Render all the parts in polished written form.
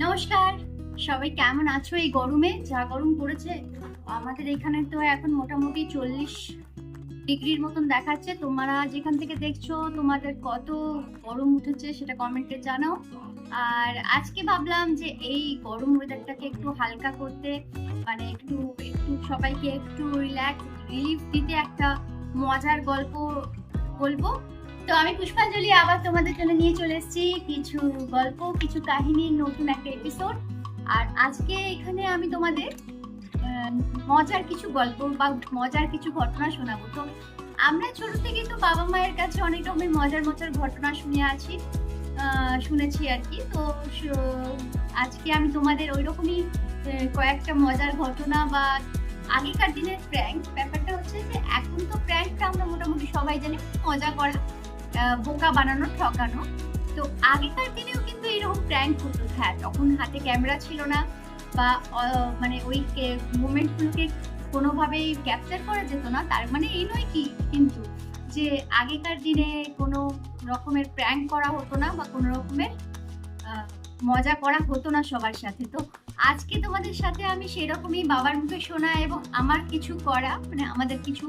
নমস্কার, সবাই কেমন আছো? এই গরমে যা গরম পড়েছে, আমাদের এখানে তো এখন মোটামুটি 40 ডিগ্রির মতন দেখাচ্ছে। তোমরা যেখান থেকে দেখছো তোমাদের কত গরম উঠেছে সেটা কমেন্টে জানাও। আর আজকে ভাবলাম যে এই গরম ওয়েদারটাকে একটু হালকা করতে, মানে একটু একটু সবাইকে একটু রিলিফ দিতে একটা মজার গল্প বলবো। তো আমি পুষ্পাঞ্জলি আবার তোমাদের জন্য নিয়ে চলে এসেছি কিছু গল্প, কিছু কাহিনীর নতুন একটা এপিসোড। আর আজকে এখানে আমি তোমাদের মজার কিছু গল্প বা মজার কিছু ঘটনা শোনাবো। তো আমরা ছোট থেকেই তো বাবা মায়ের কাছে অনেক রকমের মজার মজার ঘটনা শুনেছি আর কি। তো আজকে আমি তোমাদের ওই রকমই কয়েকটা মজার ঘটনা বা আগেকার দিনের প্র্যাঙ্ক। ব্যাপারটা হচ্ছে যে এখন তো প্র্যাঙ্কটা আমরা মোটামুটি সবাই জানি, মজা করা, বোকা বানানো, ঠকানো। তো আগেকার দিনেও কিন্তু এরকম প্র্যাঙ্ক হতো। হ্যাঁ, তখন হাতে ক্যামেরা ছিল না বা মানে ওই মোমেন্টগুলোকে কোনোভাবেই ক্যাপচার করা যেত না। তার মানে এই নয় কি কিন্তু যে আগেকার দিনে কোনো রকমের প্র্যাঙ্ক করা হতো না বা কোনো রকমের মজা করা হতো না সবার সাথে। তো আজকে তোমাদের সাথে আমি সেরকমই বাবার মুখে শোনা এবং আমার কিছু করা, মানে আমাদের কিছু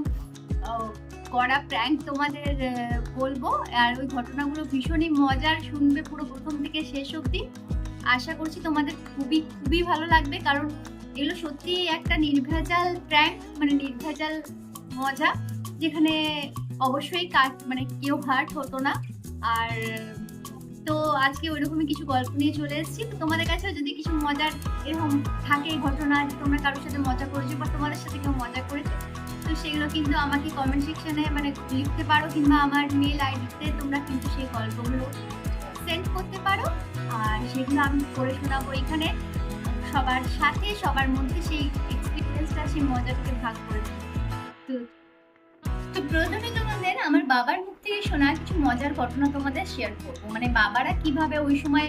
করা প্র্যাঙ্ক তোমাদের বলবো। আর ওই ঘটনাগুলো ভীষণই মজার, শুনবে পুরো প্রথম থেকে শেষ অবধি। আশা করছি তোমাদের খুবই খুবই ভালো লাগবে, কারণ এগুলো সত্যি একটা নির্ভেজাল প্র্যাঙ্ক, মানে নির্ভেজাল মজা, যেখানে অবশ্যই মানে কেউ হার্ট হতো না। আর তো আজকে ওইরকমই কিছু গল্প নিয়ে চলে এসেছি। তো তোমাদের কাছে যদি কিছু মজার এরকম থাকে ঘটনা, তোমরা কারোর সাথে মজা করেছো বা তোমাদের সাথে কেউ মজা করেছে, তো সেগুলো কিন্তু আমাকে কমেন্ট সেকশনে মানে লিখতে পারো, কিংবা আমার মেল আইডিতে তোমরা কিন্তু সেই গল্পগুলো সেন্ড করতে পারো। আর সেগুলো আমি করে শোনাবো এখানে সবার সাথে, সবার মধ্যে সেই এক্সপিরিয়েন্সটা, সেই মজাটাকে ভাগ করে দেবো। তো প্রথমে তোমাদের আমার বাবার মুখ থেকে শোনা কিছু মজার ঘটনা তোমাদের শেয়ার করবো। মানে বাবারা কিভাবে ওই সময়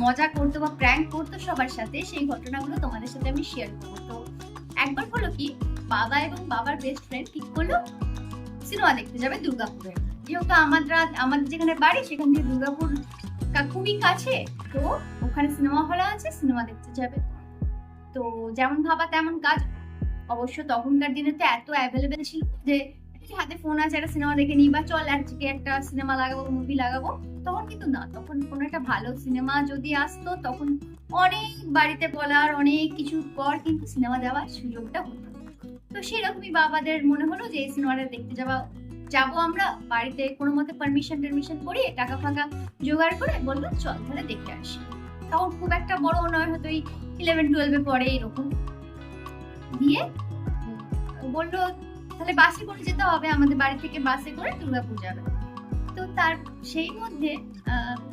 মজা করতো বা প্র্যাঙ্ক করতো সবার সাথে, সেই ঘটনাগুলো তোমাদের সাথে আমি শেয়ার করবো। তো একবার হলো কি, বাবা এবং বাবার বেস্ট ফ্রেন্ড ঠিক করলো সিনেমা দেখতে যাবে দুর্গাপুরে। যেহেতু আমাদের যেখানে বাড়ি সেখান থেকে দুর্গাপুর খুবই কাছে, তো ওখানে সিনেমা হল আছে, সিনেমা দেখতে যাবে। তো যেমন ভাবা তেমন কাজ। অবশ্য তখনকার দিনে তো এত অ্যাভেলেবেল ছিল যে হাতে ফোন আছে, একটা সিনেমা দেখে নিই, বা চল আজকে একটা সিনেমা লাগাবো, মুভি লাগাবো। তখন কিন্তু না, তখন কোনো একটা ভালো সিনেমা যদি আসতো তখন অনেক বাড়িতে বলার অনেক কিছুর পর কিন্তু সিনেমা দেওয়ার সুযোগটা হতো। তো সেরকমই বাবাদের মনে হলো যে এই সিনেমাটা দেখতে যাবো আমরা। বাড়িতে কোনো মতে পারমিশন করি, টাকা ফাঁকা জোগাড় করে বললো চল তাহলে দেখে আসি। তখন খুব একটা বড় নয়, হয়তো 11-12 পরে এরকম। দিয়ে বললো তাহলে বাসে করে যেতে হবে, আমাদের বাড়ি থেকে বাসে করে দুর্গাপুর যাবে। তো তার সেই মধ্যে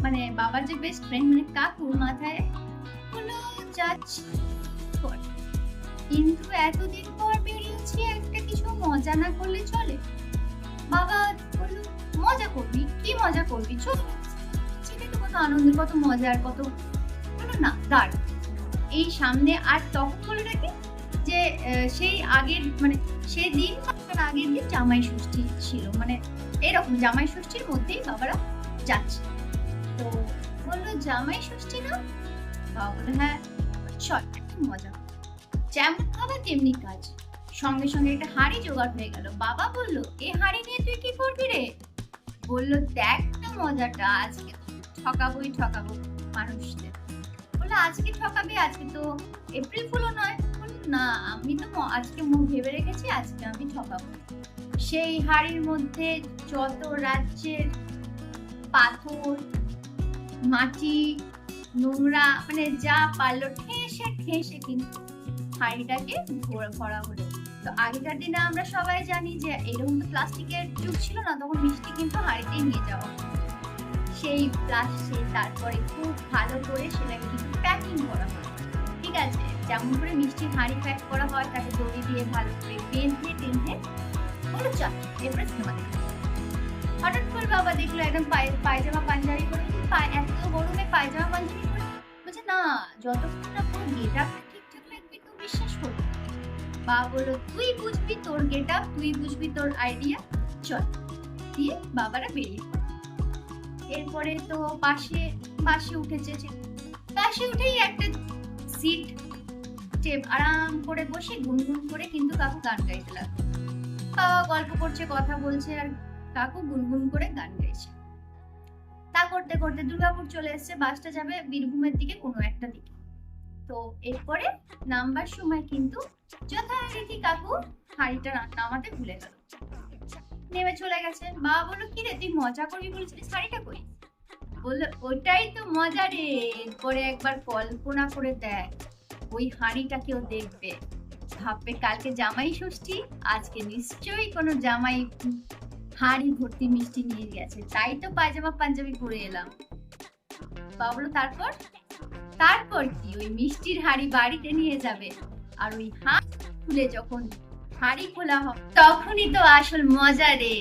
মানে বাবার যে বেস্ট ফ্রেন্ড, মানে কাকুর মাথায় হলো যাচ্ছি, কিন্তু এতদিন পর বেরিয়েছি, একটা কিছু মজা না করলে চলে। বাবা বললো মজা করবি? কি মজা করবি? চল, সেটাই তো কত আনন্দের, কত মজার, কত। বললো না দাঁড়, এই সামনে। আর তখন বলে রাখি যে সেই আগের মানে সেই দিন আগের দিন জামাই ষষ্ঠী ছিল, মানে এরকম জামাই ষষ্ঠীর মধ্যেই বাবারা যাচ্ছে। তো বললো জামাই ষষ্ঠী না? বাবা বললো হ্যাঁ। চল, একটা মজা, যেমন খাবা তেমনি কাজ। সঙ্গে সঙ্গে একটা হাঁড়ি জোগাড় হয়ে গেল। বাবা বললো এই হাঁড়ি নিয়ে তুই কি করবি রে? বললো দেখ না মজাটা, আজকে ঠকাবোই ঠকাবো মানুষদের। বললো আজকে ঠকাবি? আজকে তো এপ্রিল ফুলও নয়। না, আমি তো আজকে মুখ ভেবে রেখেছি, আজকে আমি ঠকাবো। সেই হাড়ির মধ্যে যত রাজ্যের পাথর, মাটি, নোংরা, মানে যা পারলো ঠেসে ঠেসে কিন্তু হাড়িটাকে ভরা হলো। তো আগেকার দিনে আমরা সবাই জানি যে এরকম তো প্লাস্টিকের যুগ ছিল না, তখন মিষ্টি কিন্তু হাড়িতেই নিয়ে যাওয়া। সেই প্লাস্টিক তারপরে খুব ভালো করে সেটাকে কিন্তু প্যাকিং করা হলো। ঠিক আছে, যেমন করে মিষ্টির হাঁড়ি প্যাক করা হয়, তাকে দড়ি দিয়ে ভালো করে বেঁধে বলো চল এরপরে সিনেমা দেখতে। হঠাৎ করে বাবা দেখলো একদম পায়জামা পাঞ্জাবি করে, এত গরমে পায়জামা পাঞ্জাবি করে। বলছে না, যতক্ষণ না পুরো গেট আপ ঠিকঠাক লাগবে তো বিশ্বাস করবো। বাবা বললো তুই বুঝবি তোর গেট আপ, তুই বুঝবি তোর আইডিয়া, চল। দিয়ে বাবারা বেরিয়ে পড়ে। এরপরে তো বাসে উঠেছে, বাসে উঠেই একটা সিট আরাম করে বসে গুনগুন করে কিন্তু কাকু গান গাইতে লাগলো। বাবা গল্প করছে, কথা বলছে, আর কাকু গুনগুন করে গান গাইছে। তা করতে করতে দুর্গাপুর চলে এসছে, বাসটা যাবে বীরভূমের দিকে কোনো একটা দিকে। তো এরপরে নামবার সময় কিন্তু যথারীতি কাকু হাঁড়িটা নামাতে ভুলে গেল, নেমে চলে গেছে। বাবা বললো, কি রে তুই মজা করবি বলছিলি, শাড়িটা কই? বললো, ওটাই তো মজা রে, পরে একবার কল্পনা করে দেখ, ওই হাঁড়িটা কেউ দেখবে, ভাববে কালকে জামাই ষষ্ঠী, আজকে নিশ্চয়ই কোনো জামাই হাঁড়ি ভর্তি মিষ্টি নিয়ে গেছে, তাই তো পায়জামা পাঞ্জাবি পরে এলাম। বাবা বললো, তারপর? তারপর কি, ওই মিষ্টির হাঁড়ি বাড়িতে নিয়ে যাবে, আর ওই হাঁড়ি খুলে যখন হাঁড়ি খোলা হবে তখনই তো আসল মজা রে।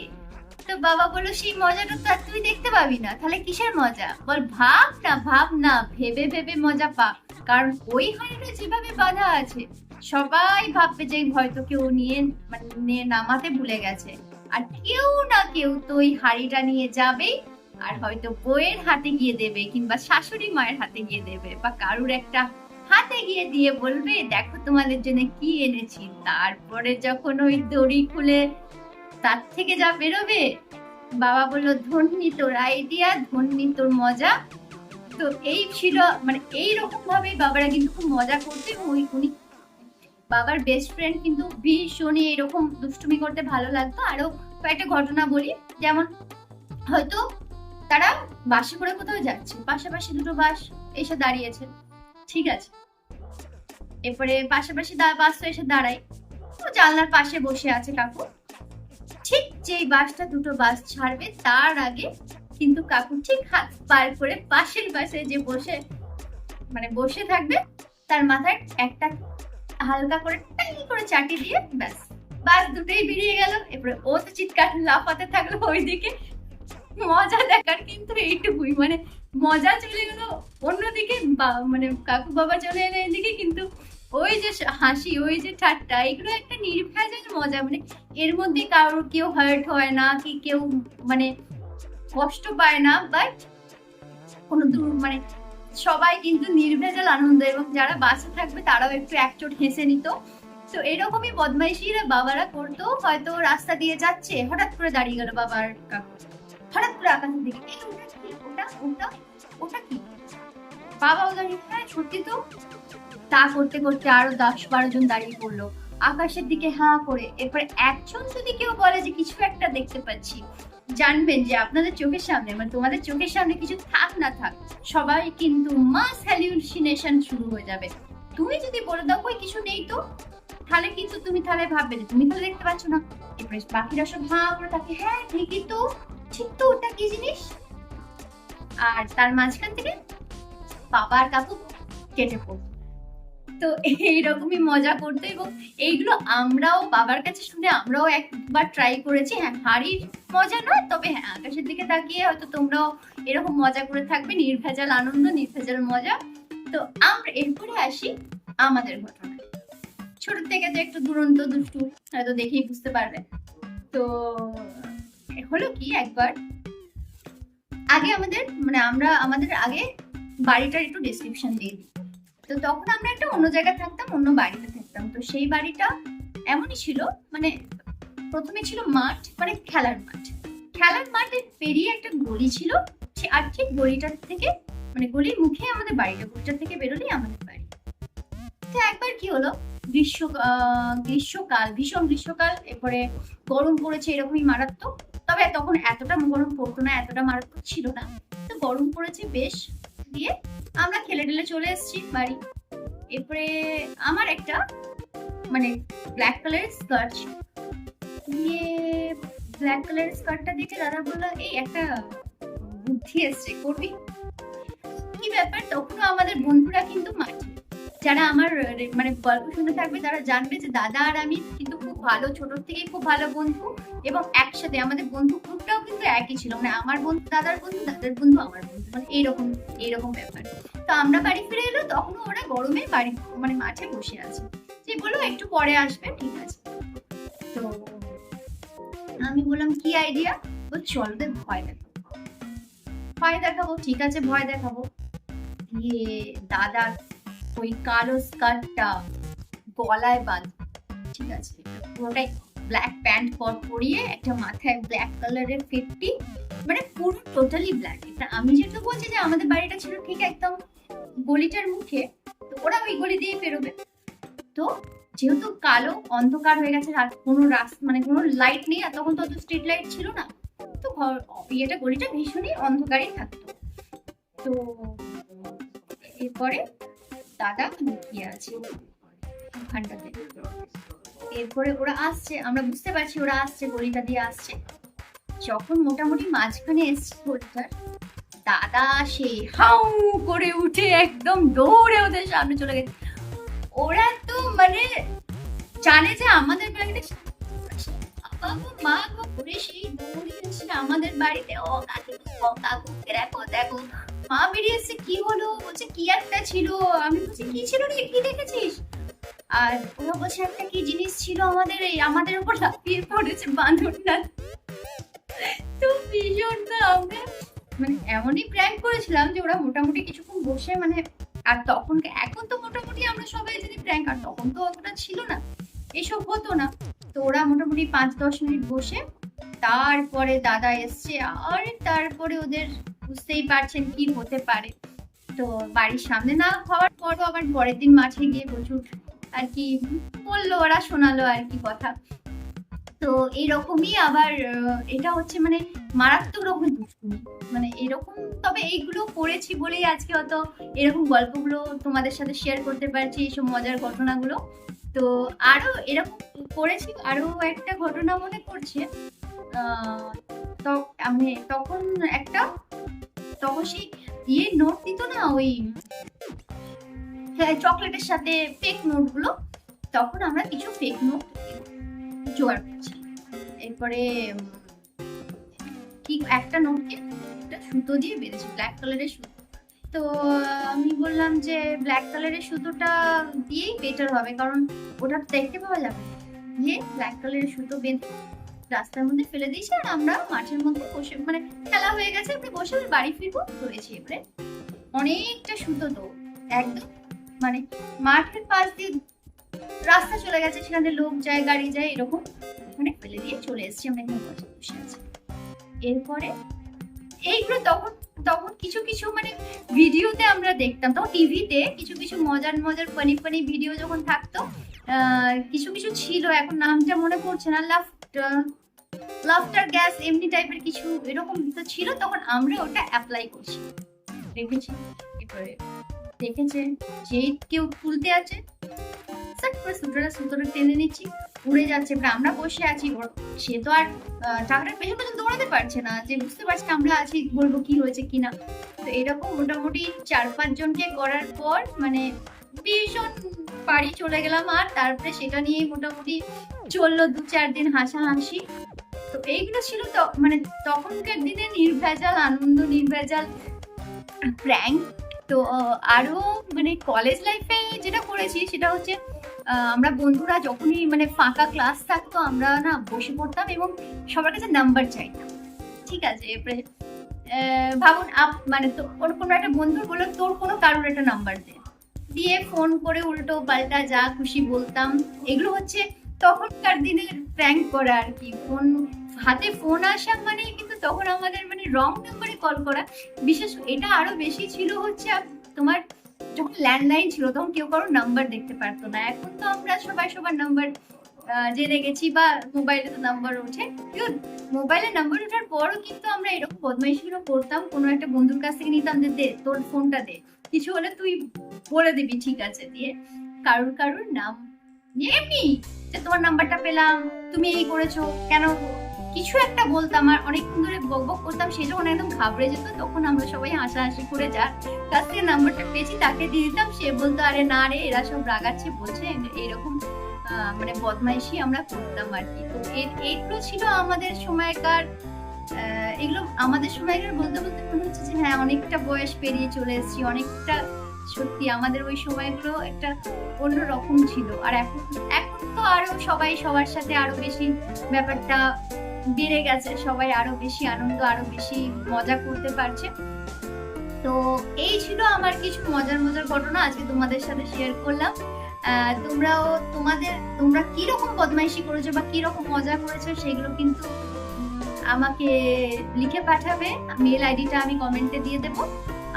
তো বাবা বললো, সেই মজাটা তো আর তুই দেখতে পাবি না, তাহলে কিসের মজা বল? ভাব না, ভেবে ভেবে মজা পা। কারণ ওই হাঁড়িটা যেভাবে বাঁধা আছে, সবাই ভাববে যে হয়তো কেউ নিয়ে নামাতে ভুলে গেছে, আর কেউ না কেউ তো ওই হাঁড়িটা নিয়ে যাবেই, আর হয়তো বউয়ের হাতে গিয়ে দেবে, কিংবা শাশুড়ি মায়ের হাতে গিয়ে দেবে, বা কারুর একটা হাতে গিয়ে দিয়ে বলবে, দেখো তোমাদের জন্য কি এনেছি। তারপরে যখন ওই দড়ি খুলে তার থেকে যা বেরোবে, বাবা বললো, ধন্যি তোর আইডিয়া, ধন্যি তোর মজা। তো এই ছিল, মানে এইরকম ভাবেই বাবারা কিন্তু খুব মজা করতে। উনি বাবার বেস্ট ফ্রেন্ড কিন্তু ভীষণই এরকম দুষ্টুমি করতে ভালো লাগতো। আরো কয়েকটা ঘটনা বলি, যেমন হয়তো তারা বাসে করে কোথাও যাচ্ছে, পাশাপাশি দুটো বাস এসে দাঁড়িয়েছে, ঠিক আছে, এরপরে পাশাপাশি বাস তো এসে দাঁড়ায়, তো জানলার পাশে বসে আছে কাকু। ঠিক যেই বাসটা দুটো বাস ছাড়বে তার আগে কিন্তু কাকু ঠিক হাত পার করে পাশের বাসে যে বসে থাকবে, তার মাথায় একটা হালকা করে টাই করে চাটি দিয়ে ব্যাস, বাস দুটোই বেরিয়ে গেল। এরপরে ও তো চিৎকার লাফাতে থাকলো ওইদিকে। মজা দেখার কিন্তু এইটুকুই, মানে মজা চলে গেল অন্যদিকে, মানে কাকু বাবা চলে এলো এদিকে, কিন্তু ওই যে হাসি, ওই যে ঠাট্টা, এগুলো একটা নির্ভেজাল মজা, মানে এর মধ্যে কারোর কেউ হার্ট হয় না, কি কেউ মানে কষ্ট পায় না, বাট কোনো মানে সবাই কিন্তু নির্ভেজাল আনন্দ, এবং যারা বাসে থাকবে তারাও একটু একচোট হেসে নিত। তো এরকমই বদমাইশিরা বাবারা করতো। হয়তো রাস্তা দিয়ে যাচ্ছে, হঠাৎ করে দাঁড়িয়ে গেল বাবার কাকু, হঠাৎ করে আকাশের দিকে, এই ওটা কি, ওটা কি? বাবাও দাঁড়িয়ে, হ্যাঁ সত্যি তো। তা করতে করতে আরো 10-12 জন দাঁড়িয়ে পড়লো আকাশের দিকে হাঁ করে। এরপরে একজন যদি কেউ বলে যে কিছু একটা দেখতে পাচ্ছি, জানবেন যে আপনাদের চোখের সামনে, মানে তোমাদের চোখের সামনে কিছু থাক না থাক, সবাই কিন্তু মাস হ্যালিউসিনেশন শুরু হয়ে যাবে। তুমি যদি বলে দাও কই কিছু নেই তো, তাহলে কিন্তু তুমি তাহলে ভাববে যে তুমি তাহলে দেখতে পাচ্ছ না। এরপরে বাকিরা সব হাঁ করে থাকে, হ্যাঁ ঠিকই তো, ঠিক তো, ওটা কি জিনিস? আর তার মাঝখান থেকে বাবার কাকু কেটে পড়তো। তো এইরকমই মজা করতো, এবং এইগুলো আমরাও বাবার কাছে শুনে আমরাও একবার ট্রাই করেছি। হ্যাঁ, হাড়ির মজা নয়, তবে হ্যাঁ আকাশের দিকে তাকিয়ে হয়তো তোমরাও এরকম মজা করে থাকবে, নির্ভেজাল আনন্দ, নির্ভেজাল মজা। তো আমরা এরপরে আসি আমাদের ঘটনায়। ছোট থেকে তো একটু দুরন্ত দুষ্টু, হয়তো দেখেই বুঝতে পারবে। তো হলো কি, একবার আগে আমাদের আগে বাড়িটার একটু ডেসক্রিপশন দিয়ে দিই। তো তখন আমরা একটা অন্য জায়গায় থাকতাম, অন্য বাড়িতে থাকতাম। তো সেই বাড়িটা এমনই ছিল, মানে প্রথমে ছিল মাঠ, মানে খেলার মাঠে পেরিয়ে একটা গলি ছিল, আর ঠিক গলিটার থেকে, মানে গলির মুখে আমাদের বাড়িটা, গলিটার থেকে বেরোলেই আমাদের বাড়ি। তো একবার কি হলো, গ্রীষ্মকাল, ভীষণ গ্রীষ্মকাল, এরপরে গরম পড়েছে এরকমই মারাত্মক। তবে তখন এতটা গরম পড়তো না, এতটা মারাত্মক ছিল না। তো গরম পড়েছে বেশ, দিয়ে আমরা খেলে টেলে চলে এসেছি বাড়ি। এরপরে আমার একটা মানে ব্ল্যাক কালারের স্কার্ট, দিয়ে ব্ল্যাক কালারের স্কার্টটা দেখে দাদা বললো, এই একটা বুদ্ধি এসছে, করবি? কি ব্যাপার? তখনও আমাদের বন্ধুরা কিন্তু মাঠে, যারা আমার মানে গল্প শুনে থাকবে তারা জানবে যে দাদা আর আমি কিন্তু খুব ভালো, ছোট থেকে খুব ভালো বন্ধু, এবং একসাথে আমাদের বন্ধু গ্রুপটাও কিন্তু একই ছিল, মানে আমার বন্ধু দাদার বন্ধু, দাদার বন্ধু আমার বন্ধু, মানে এইরকম ব্যাপার। তো আমরা বাড়ি ফিরে এলো, তখনও ওরা গরমে বাড়ি মানে মাঠে বসে আছে। যে বললো একটু পরে আসবে, ঠিক আছে। তো আমি বললাম কি আইডিয়া? চল ওদের ভয় দেখাবো। ঠিক আছে, ভয় দেখাবো। দিয়ে দাদা ওই কালো স্কার্টটা গলায় বাঁধ, ঠিক আছে, পুরোটাই ব্ল্যাক প্যান্ট পরিয়ে একটা মাথায় ব্ল্যাক কালারের ফিফটি, মানে পুরো টোটালি ব্ল্যাক। এটা আমি যেটা বলছি যে আমাদের বাড়িটা ছিল ঠিক একদম গলিটার মুখে, তো ওরা ওই গলি দিয়ে বেরোবে। তো যেহেতু কালো অন্ধকার হয়ে গেছে, কোনো রাস্তা মানে কোনো লাইট নেই, আর তখন তো অত স্ট্রিট লাইট ছিল না, তো ইয়েটা গলিটা ভীষণই অন্ধকারই থাকতো। তো এরপরে দাদা লুকিয়ে আছে ওখানটাতে। এরপরে ওরা আসছে, আমরা বুঝতে পারছি ওরা আসছে, গলিটা দিয়ে আসছে। যখন মোটামুটি মাঝখানে এসছে গলিটার, দাদা সে হাউ করে উঠে একদম দৌড়ে ওদের সামনে চলে গেছে। ওরা তো মানে জানে যে আমাদের বাড়িতে মা করে সেই দৌড়িয়েছে আমাদের বাড়িতে, ও কাকু দেখো দেখো। মা বেরিয়েছে, কি হলো? বলছে কি একটা ছিল। আমি বলছি কি ছিল রে, কি দেখেছিস? আর ওরা বলছে একটা কি জিনিস ছিল আমাদের উপর লাফিয়ে পড়েছে বাঁদরটা। তো ভীষণ না আমরা মানে এমনই প্র্যাঙ্ক করেছিলাম যে ওরা মোটামুটি কিছুক্ষণ বসে মানে, আর তখন এখন তো মোটামুটি আমরা সবাই যদি প্র্যাঙ্ক, আর তখন তো অতটা ছিল না, এসব হতো না। তো ওরা মোটামুটি 5-10 মিনিট বসে তারপরে দাদা এসছে, আর তারপরে ওদের বুঝতেই পারছেন কি হতে পারে। তো বাড়ির সামনে না হওয়ার পরও আবার পরের দিন মাঠে গিয়ে প্রচুর আর কি বললো, ওরা শোনালো আর কি কথা। তো এইরকমই আবার এটা হচ্ছে মানে মারাত্মক রকম দুষ্টুমি মানে এরকম। তবে এইগুলো করেছি বলেই আজকে হয়তো এরকম গল্পগুলো তোমাদের সাথে শেয়ার করতে পারছি, এইসব মজার ঘটনাগুলো। তো আরো এরকম করেছি, আরো একটা ঘটনা মনে পড়ছে। তো আমি তখন সেই নোট দিত না, ওই চকলেটের সাথে ফেক নোটগুলো, তখন আমরা কিছু ফেক নোট জোগাড় করছি। এরপরে কি একটা নোটকে একটা সুতো দিয়ে বেঁধেছি, ব্ল্যাক কালারের সুতো। তো আমি বললাম যে ব্ল্যাক কালারের সুতোটা দিয়েই বেটার হবে, কারণ ওটা দেখতে পাওয়া যাবে। দিয়ে ব্ল্যাক কালারের সুতো বেঁধে রাস্তার মধ্যে ফেলে দিয়েছি, আর আমরা মাঠের মধ্যে বসে মানে খেলা হয়ে গেছে, আমরা বসে বাড়ি ফিরবো রয়েছি। এবারে অনেকটা সুতো তো একদম মানে মাঠের পাশ দিয়ে রাস্তা চলে গেছে, সেখানে লোক যায় গাড়ি যায়, এরকম মানে ফেলে দিয়ে চলে এসেছি আমরা, এখানে বসে আছি। এরপরে এইগুলো তখন তখন কিছু কিছু মানে ভিডিওতে আমরা দেখতাম, তখন টিভিতে কিছু কিছু মজার মজার ফানি ফানি ভিডিও যখন থাকতো, কিছু কিছু ছিল, এখন নামটা মনে পড়ছে না, লাফটার গ্যাস এমনি টাইপের কিছু এরকম তো ছিল, তখন আমরা ওটা অ্যাপ্লাই করছি। দেখেছি, এরপরে দেখেছে যে কেউ তুলতে আছে, সুতোটা টেনে নিচ্ছি, উড়ে যাচ্ছে, আমরা বসে আছি, সে তো আর টাকাটার পেছনে পর্যন্ত দৌড়াতে পারছে না, যে বুঝতে পারছি আমরা আছি, বলবো কি হয়েছে কিনা। তো এরকম মোটামুটি 4-5 জনকে করার পর মানে ভীষণ বাড়ি চলে গেলাম, আর তারপরে সেটা নিয়েই মোটামুটি চললো 2-4 দিন হাসাহাসি। তো এইগুলো ছিল তো মানে তখনকার দিনে নির্ভেজাল আনন্দ, নির্ভেজাল প্র্যাঙ্ক। তো আরো মানে কলেজ লাইফে যেটা করেছি সেটা হচ্ছে আমরা বন্ধুরা যখনই মানে ফাঁকা ক্লাস থাকতো, আমরা না বসে পড়তাম এবং সবার কাছে নাম্বার চাইতাম, ঠিক আছে। এরপরে ভাবুন মানে কোনো একটা বন্ধু বললো তোর কোনো কারোর একটা নাম্বার দিয়ে ফোন করে উল্টো পাল্টা যা খুশি বলতাম। এগুলো হচ্ছে তখনকার দিনের প্র্যাঙ্ক করা আর কি। হাতে ফোন আসা মানে কিন্তু তখন আমাদের মানে রং নাম্বারে কল করা, বিশেষ এটা আরো বেশি ছিল হচ্ছে তোমার যখন ল্যান্ডলাইন ছিল তখন কেউ কারোর নাম্বার দেখতে পারতো না। এখন তো আমরা সবাই সবার নাম্বার জেনে গেছি, বা মোবাইলে তো নাম্বার ওঠে, মোবাইলে নাম্বার ওঠার পরও কিন্তু আমরা এরকম বদমাইশিগুলো করতাম। কোনো একটা বন্ধুর কাছ থেকে নিতাম যে দে তোর ফোনটা দে, কিছু হলে তুই বলে দিবি, ঠিক আছে, দিয়ে কারুর নাম এমনি যে তোমার নাম্বারটা পেলাম, তুমি এই করেছো কেন, কিছু একটা বলতাম, আর অনেকক্ষণ ধরে বকবক করতাম। সে যখন একদম ঘাবড়ে যেত তখন আমরা সবাই হাসাহাসি করে যার কাছ থেকে নাম্বারটা পেয়েছি তাকে দিয়ে দিতাম, সে বলতো আরে না রে এরা সব রাগাচ্ছে বলছে, এরকম মানে বদমাইশি আমরা করতাম আর কি। তো এইগুলো ছিল আমাদের সময়কার, এগুলো আমাদের সময়কার বলতে বলতে মনে হচ্ছে যে হ্যাঁ অনেকটা বয়স পেরিয়ে চলে এসেছি, অনেকটা সত্যি আমাদের ওই সময়গুলো একটা অন্যরকম ছিল। আর এখন তো আরো সবাই সবার সাথে আরো বেশি ব্যাপারটা বেড়ে গেছে, সবাই আরো বেশি আনন্দ আরো বেশি মজা করতে পারছে। তো এই ছিল আমার কিছু মজার মজার ঘটনা আজকে তোমাদের সাথে শেয়ার করলাম। তোমরাও তোমরা কি রকম বদমাইশি করেছো বা কি রকম মজা করেছো সেগুলো কিন্তু আমাকে লিখে পাঠাবে। মেল আইডিটা আমি কমেন্টে দিয়ে দেবো।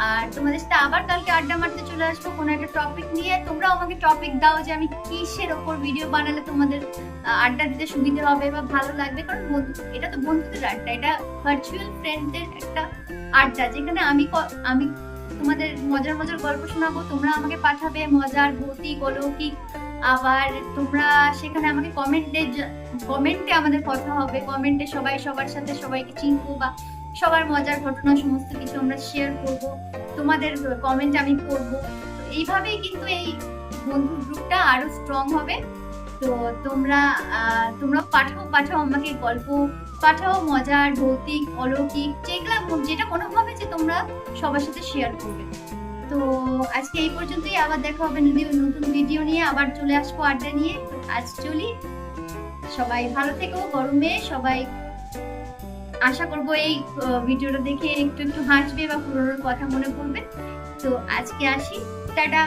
আর তোমাদের সাথে আবার কালকে আড্ডা মারতে চলে আসবো কোনো একটা টপিক নিয়ে। তোমরাও আমাকে টপিক দাও যে আমি কিসের ওপর ভিডিও বানালে তোমাদের আড্ডা দিতে সুবিধা হবে বা ভালো লাগবে। কারণ এটা তো বন্ধুদের আড্ডা, এটা ভার্চুয়াল ফ্রেন্ডদের একটা আড্ডা, যেখানে আমি তোমাদের মজার মজার গল্প শোনাবো, তোমরা আমাকে পাঠাবে মজার ভৌতিক অলৌকিক। আবার তোমরা সেখানে আমাকে কমেন্টে আমাদের কথা হবে, কমেন্টে সবাই সবার সাথে সবাইকে চিনবো বা সবার মজার ঘটনা সমস্ত কিছু আমরা শেয়ার করব, তোমাদের কমেন্ট আমি পড়বো। তো এইভাবেই কিন্তু এই বন্ধু গ্রুপটা আরো স্ট্রং হবে। তো তোমরা পাঠাও আমাকে গল্প, পাঠাও মজার ভৌতিক অলৌকিক, যেটা মনে হবে যে তোমরা সবার সাথে শেয়ার করবে। তো আজকে এই পর্যন্তই, আবার দেখা হবে নতুন ভিডিও নিয়ে, আবার চলে আসবো আড্ডা নিয়ে। আজ চলি, সবাই ভালো থেকো। গরমে সবাই আশা করবো এই ভিডিওটা দেখে একটু একটু হাসবে বা পুরোনো কথা মনে পড়বে। তো আজকে আসি, টাটা।